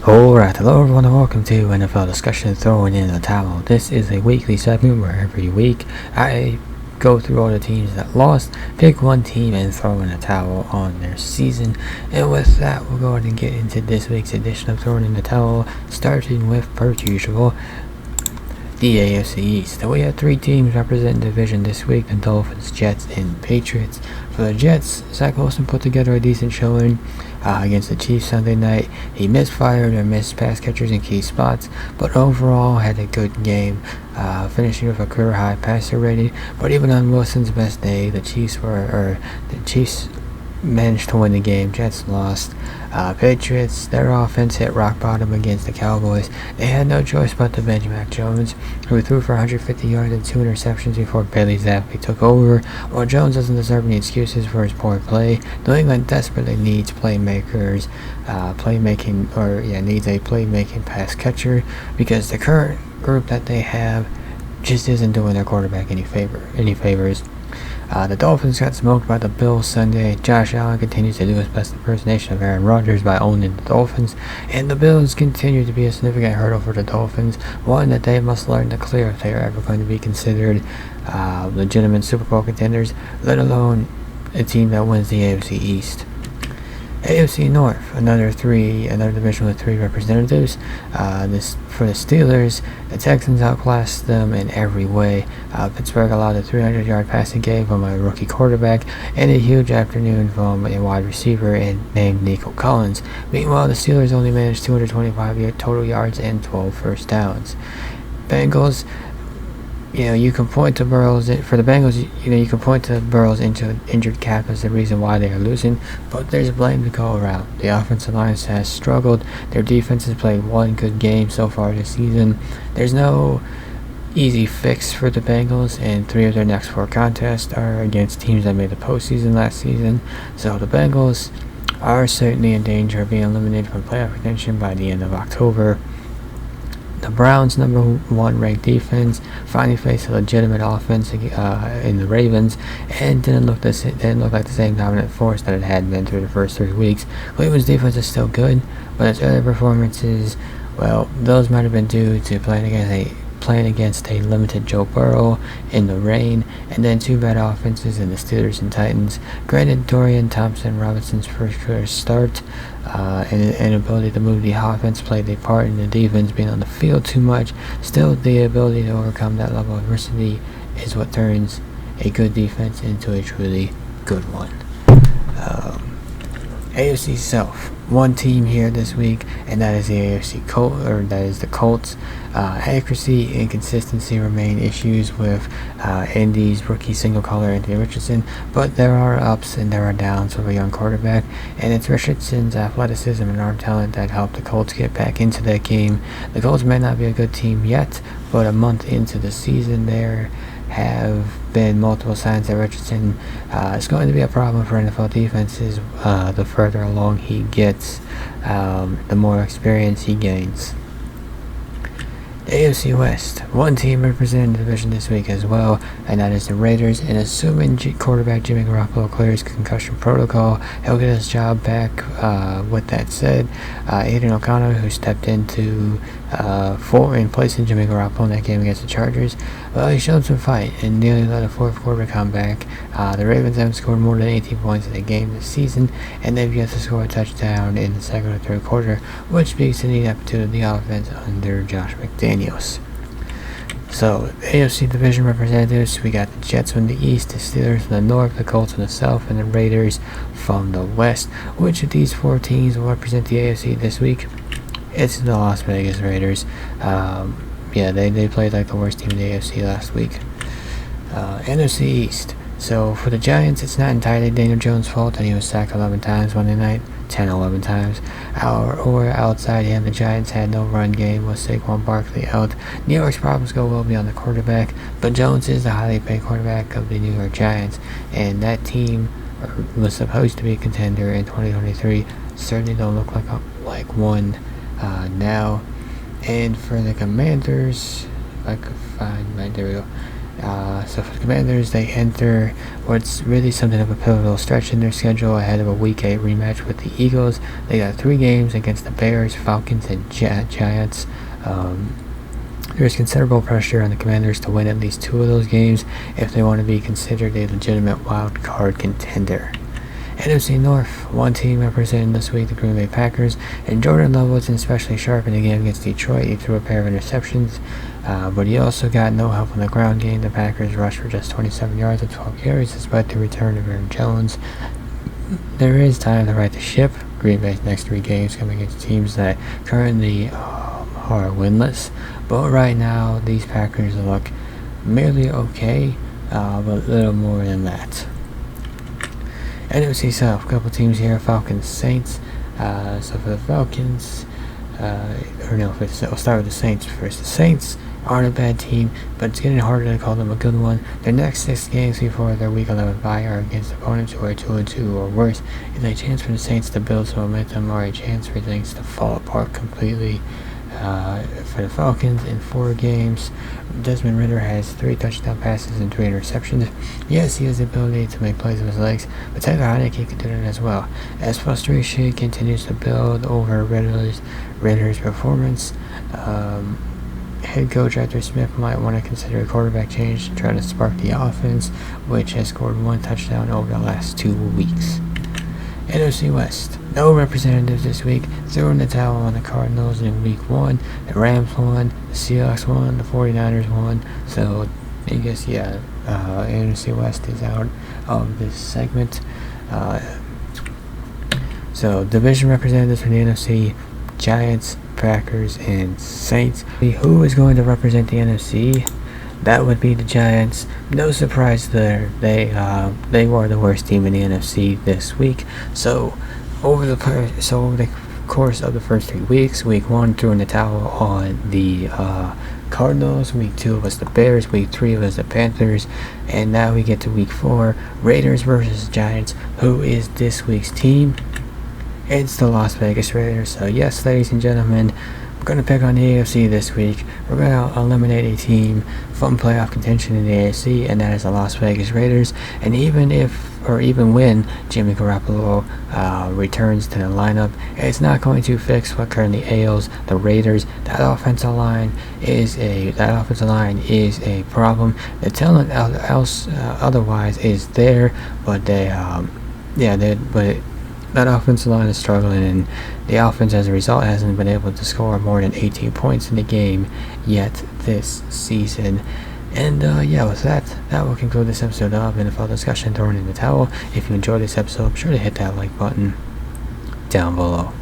Alright, hello everyone and welcome to NFL Discussion Throwing in the Towel. This is a weekly segment where every week I go through all the teams that lost, pick one team and throw in a towel on their season. And with that, we'll go ahead and get into this week's edition of Throwing in the Towel, starting with, per usual, the AFC East. So we have three teams representing the division this week: the Dolphins, Jets, and Patriots. For the Jets, Zach Wilson put together a decent showing against the Chiefs Sunday night. He misfired or missed pass catchers in key spots, but overall had a good game, finishing with a career high passer rating. But even on Wilson's best day, the Chiefs managed to win the game. Jets lost. Patriots, their offense hit rock bottom against the Cowboys. They had no choice but to bench Mac Jones, who threw for 150 yards and 2 interceptions before Bailey Zappi took over. While Jones doesn't deserve any excuses for his poor play, New England desperately needs playmakers, needs a playmaking pass catcher, because the current group that they have just isn't doing their quarterback any favors. The Dolphins got smoked by the Bills Sunday. Josh Allen continues to do his best impersonation of Aaron Rodgers by owning the Dolphins, and the Bills continue to be a significant hurdle for the Dolphins, one that they must learn to clear if they are ever going to be considered legitimate Super Bowl contenders, let alone a team that wins the AFC East. AFC North, another division with three representatives. For the Steelers, the Texans outclassed them in every way. Pittsburgh allowed a 300-yard passing game from a rookie quarterback and a huge afternoon from a wide receiver named Nico Collins. Meanwhile, the Steelers only managed 225 total yards and 12 first downs. Bengals, you can point to Burrow's injured cap as the reason why they are losing, but there's blame to go around. The offensive line has struggled. Their defense has played one good game so far this season. There's no easy fix for the Bengals, and 3 of their next 4 contests are against teams that made the postseason last season. So the Bengals are certainly in danger of being eliminated from playoff contention by the end of October. The Browns' number 1 ranked defense finally faced a legitimate offense in the Ravens, and didn't look like the same dominant force that it had been through the first 3 weeks. Cleveland's defense is still good, but its early performances, those might have been due to playing against a limited Joe Burrow in the rain, and then 2 bad offenses in the Steelers and Titans. Granted, Dorian Thompson-Robinson's first career start and inability to move the offense played a part in the defense being on the field too much. Still, the ability to overcome that level of adversity is what turns a good defense into a truly good one. AFC South, one team here this week, and that is the Colts. Accuracy and consistency remain issues with Indy's rookie single-color Anthony Richardson, but there are ups and there are downs with a young quarterback, and it's Richardson's athleticism and arm talent that helped the Colts get back into that game. The Colts may not be a good team yet, but a month into the season there have been multiple signs that Richardson is going to be a problem for NFL defenses. The further along he gets, the more experience he gains. The AFC West, one team representing the division this week as well, and that is the Raiders. And assuming quarterback Jimmy Garoppolo clears concussion protocol, he'll get his job back. With that said, Aiden O'Connor, who stepped into in place of Jimmy Garoppolo in that game against the Chargers, he showed some fight and nearly let a fourth quarter come back. The Ravens haven't scored more than 18 points in a game this season, and they've yet to score a touchdown in the second or third quarter, which speaks to the ineptitude of the offense under Josh McDaniels. So, the AFC division representatives, we got the Jets from the East, the Steelers from the North, the Colts from the South, and the Raiders from the West. Which of these 4 teams will represent the AFC this week? It's the Las Vegas Raiders. They played like the worst team in the AFC last week. NFC East. So for the Giants, it's not entirely Daniel Jones' fault that he was sacked 11 times Monday night, 11 times. Or outside him, the Giants had no run game with Saquon Barkley out. New York's problems go well beyond the quarterback, but Jones is the highly paid quarterback of the New York Giants, and that team was supposed to be a contender in 2023. Certainly don't look like one now. And for the Commanders, if I could find there we go. So for the Commanders, they enter what's really something of a pivotal stretch in their schedule ahead of a Week 8 rematch with the Eagles. They got 3 games against the Bears, Falcons, and Giants. There's considerable pressure on the Commanders to win at least 2 of those games if they want to be considered a legitimate wild card contender. NFC North, one team representing this week, the Green Bay Packers, and Jordan Love wasn't especially sharp in the game against Detroit. He threw a pair of interceptions, but he also got no help on the ground game. The Packers rushed for just 27 yards and 12 carries despite the return of Aaron Jones. There is time to right the ship. Green Bay's next 3 games coming against teams that currently are winless, but right now these Packers look merely okay, but little more than that. NFC South, a couple teams here, Falcons, Saints. So for the Falcons, we'll start with the Saints first. The Saints aren't a bad team, but it's getting harder to call them a good one. Their next 6 games before their Week 11 bye are against opponents who are 2-2 or worse. Is a chance for the Saints to build some momentum or a chance for things to fall apart completely. For the Falcons, in 4 games, Desmond Ridder has 3 touchdown passes and 3 interceptions. Yes, he has the ability to make plays with his legs, but Taylor Heineke can do that as well. As frustration continues to build over Ridder's performance, head coach Arthur Smith might want to consider a quarterback change to try to spark the offense, which has scored 1 touchdown over the last 2 weeks. NFC West, no representatives this week. Throwing the towel on the Cardinals in Week 1. The Rams won, the Seahawks won, the 49ers won. So, I guess, NFC West is out of this segment. So, division representatives from the NFC, Giants, Packers, and Saints. Who is going to represent the NFC? That would be the Giants. No surprise there. They were the worst team in the NFC this week. So over the course of the first 3 weeks, Week 1 threw in the towel on the Cardinals. Week 2 was the Bears. Week 3 was the Panthers. And now we get to Week 4, Raiders versus Giants. Who is this week's team? It's the Las Vegas Raiders. So yes, ladies and gentlemen, we're going to pick on the AFC this week. We're going to eliminate a team from playoff contention in the AFC, and that is the Las Vegas Raiders. And even when Jimmy Garoppolo returns to the lineup, it's not going to fix what currently ails the Raiders. That offensive line is a problem. The talent otherwise is there, but that offensive line is struggling, and the offense as a result hasn't been able to score more than 18 points in the game yet this season. And with that will conclude this episode of NFL Discussion Thrown in the Towel. If you enjoyed this episode, be sure to hit that like button down below.